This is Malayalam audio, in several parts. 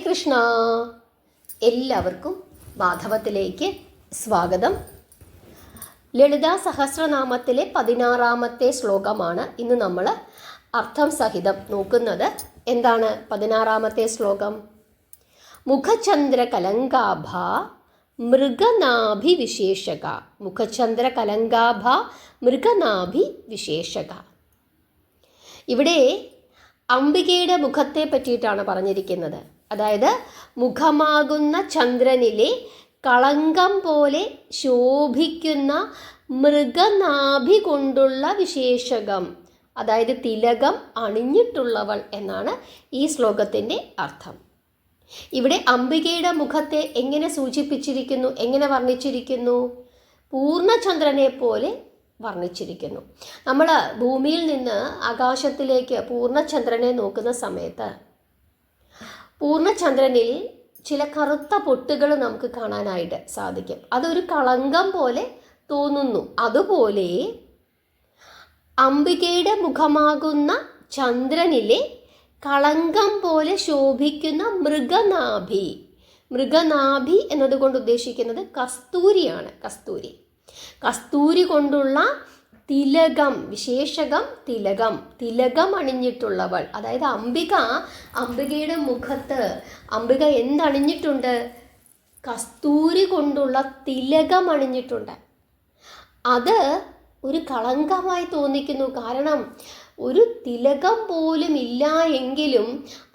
കൃഷ്ണ. എല്ലാവർക്കും മാധവത്തിലേക്ക് സ്വാഗതം. ലളിതാ സഹസ്രനാമത്തിലെ 16ാമത്തെ ശ്ലോകമാണ് ഇന്ന് നമ്മൾ അർത്ഥം സഹിതം നോക്കുന്നത്. എന്താണ് 16ാമത്തെ ശ്ലോകം? മുഖചന്ദ്ര കലങ്കാഭ മൃഗനാഭി വിശേഷക. മുഖചന്ദ്ര കലങ്കാഭ മൃഗനാഭി വിശേഷക. ഇവിടെ അംബികയുടെ മുഖത്തെ പറ്റിയിട്ടാണ് പറഞ്ഞിരിക്കുന്നത്. അതായത് മുഖമാകുന്ന ചന്ദ്രനിലെ കളങ്കം പോലെ ശോഭിക്കുന്ന മൃഗനാഭി കൊണ്ടുള്ള വിശേഷകം, അതായത് തിലകം അണിഞ്ഞിട്ടുള്ളവൾ എന്നാണ് ഈ ശ്ലോകത്തിൻ്റെ അർത്ഥം. ഇവിടെ അംബികയുടെ മുഖത്തെ എങ്ങനെ സൂചിപ്പിച്ചിരിക്കുന്നു, എങ്ങനെ വർണ്ണിച്ചിരിക്കുന്നു? പൂർണ്ണചന്ദ്രനെ പോലെ വർണ്ണിച്ചിരിക്കുന്നു. നമ്മൾ ഭൂമിയിൽ നിന്ന് ആകാശത്തിലേക്ക് പൂർണ്ണചന്ദ്രനെ നോക്കുന്ന സമയത്ത് പൂർണ്ണചന്ദ്രനിൽ ചില കറുത്ത പൊട്ടുകൾ നമുക്ക് കാണാനായിട്ട് സാധിക്കും. അതൊരു കളങ്കം പോലെ തോന്നുന്നു. അതുപോലെ അംബികയുടെ മുഖമാകുന്ന ചന്ദ്രനിലെ കളങ്കം പോലെ ശോഭിക്കുന്ന മൃഗനാഭി. മൃഗനാഭി എന്നതുകൊണ്ട് ഉദ്ദേശിക്കുന്നത് കസ്തൂരിയാണ്. കസ്തൂരി കൊണ്ടുള്ള തിലകം, വിശേഷകം തിലകം, തിലകം അണിഞ്ഞിട്ടുള്ളവൾ. അതായത് അംബികയുടെ മുഖത്ത് അംബിക എന്തണിഞ്ഞിട്ടുണ്ട്? കസ്തൂരി കൊണ്ടുള്ള തിലകം അണിഞ്ഞിട്ടുണ്ട്. അത് ഒരു കളങ്കമായി തോന്നിക്കുന്നു. കാരണം ഒരു തിലകം പോലും ഇല്ല എങ്കിലും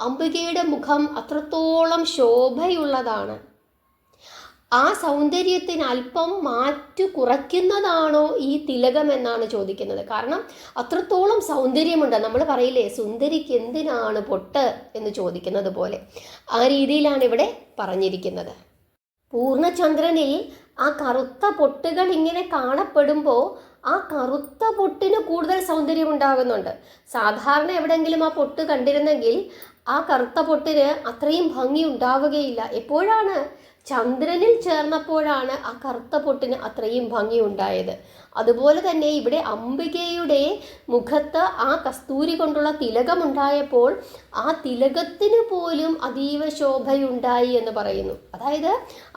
അംബികയുടെ മുഖം അത്രത്തോളം ശോഭയുള്ളതാണ്. ആ സൗന്ദര്യത്തിന് അല്പം മാറ്റു കുറയ്ക്കുന്നതാണോ ഈ തിലകം എന്നാണ് ചോദിക്കുന്നത്. കാരണം അത്രത്തോളം സൗന്ദര്യമുണ്ട്. നമ്മൾ പറയില്ലേ, സുന്ദരിക്ക് എന്തിനാണ് പൊട്ട് എന്ന് ചോദിക്കുന്നത് പോലെ ആ രീതിയിലാണ് ഇവിടെ പറഞ്ഞിരിക്കുന്നത്. പൂർണ്ണചന്ദ്രനിൽ ആ കറുത്ത പൊട്ടുകൾ ഇങ്ങനെ കാണപ്പെടുമ്പോൾ ആ കറുത്ത പൊട്ടിന് കൂടുതൽ സൗന്ദര്യം ഉണ്ടാകുന്നുണ്ട്. സാധാരണ എവിടെയെങ്കിലും ആ പൊട്ട് കണ്ടിരുന്നെങ്കിൽ ആ കറുത്ത പൊട്ടിന് അത്രയും ഭംഗി ഉണ്ടാവുകയില്ല. എപ്പോഴാണ്? ചന്ദ്രനിൽ ചേർന്നപ്പോഴാണ് ആ കറുത്ത പൊട്ടിന് അത്രയും ഭംഗി ഉണ്ടായത്. അതുപോലെ തന്നെ ഇവിടെ അംബികയുടെ മുഖത്ത് ആ കസ്തൂരി കൊണ്ടുള്ള തിലകമുണ്ടായപ്പോൾ ആ തിലകത്തിന് പോലും അതീവ ശോഭയുണ്ടായി എന്ന് പറയുന്നു. അതായത്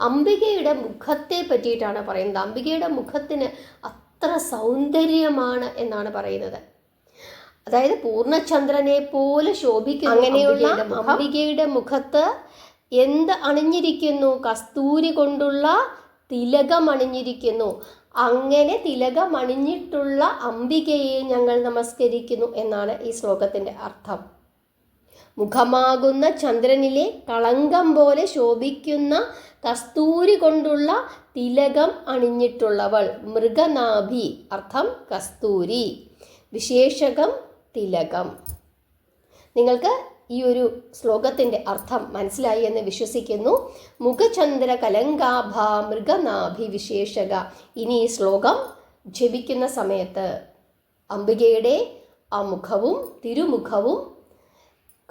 അംബികയുടെ മുഖത്തെ പറ്റിയിട്ടാണ് പറയുന്നത്. അംബികയുടെ മുഖത്തിന് അത്ര സൗന്ദര്യമാണ് എന്നാണ് പറയുന്നത്. അതായത് പൂർണ്ണചന്ദ്രനെ പോലെ ശോഭിക്കുന്നു. അങ്ങനെയുള്ള അംബികയുടെ മുഖത്ത് എന്ത് അണിഞ്ഞിരിക്കുന്നു? കസ്തൂരി കൊണ്ടുള്ള തിലകം അണിഞ്ഞിരിക്കുന്നു. അങ്ങനെ തിലകം അണിഞ്ഞിട്ടുള്ള അംബികയെ ഞങ്ങൾ നമസ്കരിക്കുന്നു എന്നാണ് ഈ ശ്ലോകത്തിൻ്റെ അർത്ഥം. മുഖമാകുന്ന ചന്ദ്രനിലെ കളങ്കം പോലെ ശോഭിക്കുന്ന കസ്തൂരി കൊണ്ടുള്ള തിലകം അണിഞ്ഞിട്ടുള്ളവൾ. മൃഗനാഭി അർത്ഥം കസ്തൂരി, വിശേഷകം തിലകം. നിങ്ങൾക്ക് ഈ ഒരു ശ്ലോകത്തിൻ്റെ അർത്ഥം മനസ്സിലായി എന്ന് വിശ്വസിക്കുന്നു. മുഖചന്ദ്ര കലങ്കാഭ മൃഗനാഭി വിശേഷക. ഇനി ഈ ശ്ലോകം ജപിക്കുന്ന സമയത്ത് അംബികയുടെ ആ മുഖവും തിരുമുഖവും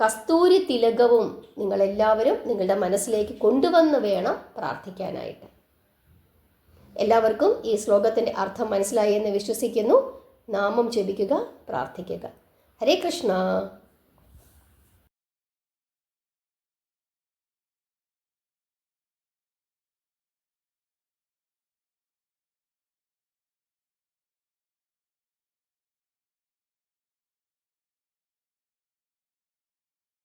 കസ്തൂരി തിലകവും നിങ്ങളെല്ലാവരും നിങ്ങളുടെ മനസ്സിലേക്ക് കൊണ്ടുവന്ന് വേണം പ്രാർത്ഥിക്കാനായിട്ട്. എല്ലാവർക്കും ഈ ശ്ലോകത്തിൻ്റെ അർത്ഥം മനസ്സിലായി എന്ന് വിശ്വസിക്കുന്നു. നാമം ജപിക്കുക, പ്രാർത്ഥിക്കുക. ഹരേ കൃഷ്ണ.